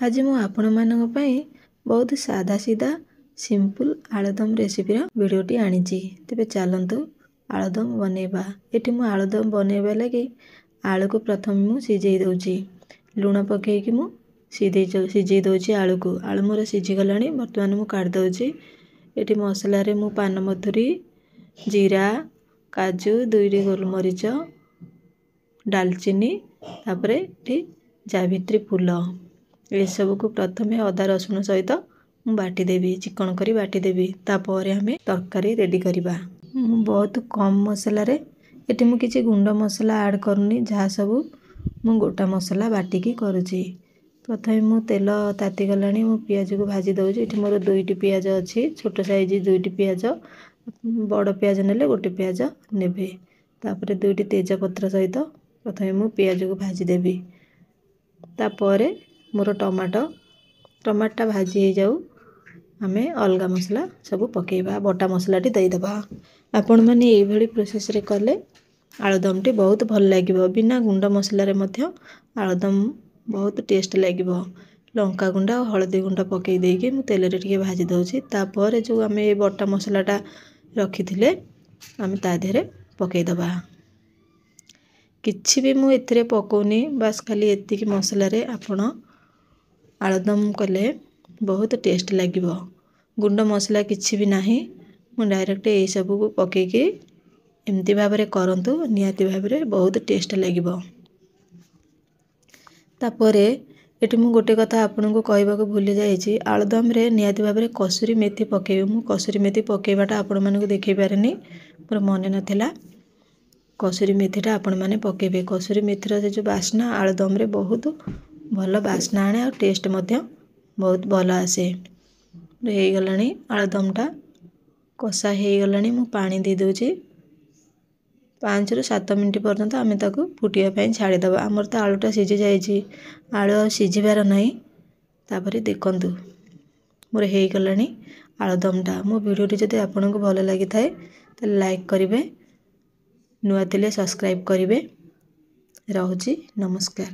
आज मु आपण मानक पई बहुत सादा सीधा सिंपल आलुदम रेसिपी वीडियोटी आनीची। तेबे चलंतु आलुदम बनेबा। एठी मु आलुदम बनेबा लगी आलू को प्रथम मु सिझेई दउची। लूण पकेइकी मु सिझेई दउची आलू को। आलू मोर सिझी गलानी। वर्तमान मु काट दउची। एठी मसला रे मु पान मधुरी, जीरा, काजू, दुईटी गोलमरीच, दालचीनी, तापरे एठी जावित्री फूल ये सब को प्रथमे अदा रसुण सहित मु बाटी देवी, चिकन करी बाटी देवी। तापरे हमें तरकारी रेडी करिबा। मु बहुत कम मसला रे एठी मु किछि गुंड मसला ऐड करनी। जहा सब मु गोटा मसला बाटी की करूची। प्रथमे मु तेल ताती गलानी। मु पियाज को भाजी दउची। एठी मोर दुईटी पियाज अछि। छोट साइज दुईटी पियाज, बड़ पियाज नेले गोटे पियाज नेबे। तापरे दुईटी तेज पत्र सहित प्रथमे मु पियाज को भाजी देवी। तापरे मोर टमाटा भाजी हो जाऊ आमे अलगा मसला सब पकेबा। बटा मसलाटी दई दबा। आपण माने एई भली प्रोसेस रे कले आलुदम टी बहुत भल लागिबो। बिना गुंड मसला रे मध्य आलुदम बहुत टेस्ट लागिबो। लंका गुंडा और हळदी गुंडा पकेई देकी मु तेल रे टिके भाजी दउची। तापरे जो आमे ए बटा मसलाटा रखिथिले आमे ता देहरे पकेई दबा। किछि भी मु एथिरे पकोनी। बस खाली एतिकी मसला रे आपण आलुदम कले बहुत टेस्ट लागिबो। गुंड मसला किछि भी नाही। मु डायरेक्ट ए सब को पके के एमती भाबरे करंतु। नियाती भाबरे बहुत टेस्ट लागिबो। तापरे एठी मु गोटे कथा आपन को कहबा को भूली जाईची। आलुदम रे नियाती भाबरे कसुरी मेथी पकेबे। मु कसुरी मेथी पकेबाटा आपन माने को देखै पारेनी। मोर मने नथिला। कसुरी मेथीटा आपण माने पकेबे। कसुरी मेथीर जे जो बास्ना आलुदम रे बहुत भल बास्ना आने और टेस्ट मध्य बहुत भल आसे। हे गलानी आलुदमटा कषा हे गलानी। मु पानी दे दउची। 5 रु 7 मिनिट पर्यंत आमे ताको फुटिया पई छाडी दबा। हमर त आलूटा सिझी जाईची। आलू सिझिबार नाही। तापरे देखंतु मोर हे गलानी आलुदमटा। मो वीडियोटी जदि आपन को भल लागि थाए त लाइक करिवे, नुआ थिले सब्सक्राइब करिवे। रहूची नमस्कार।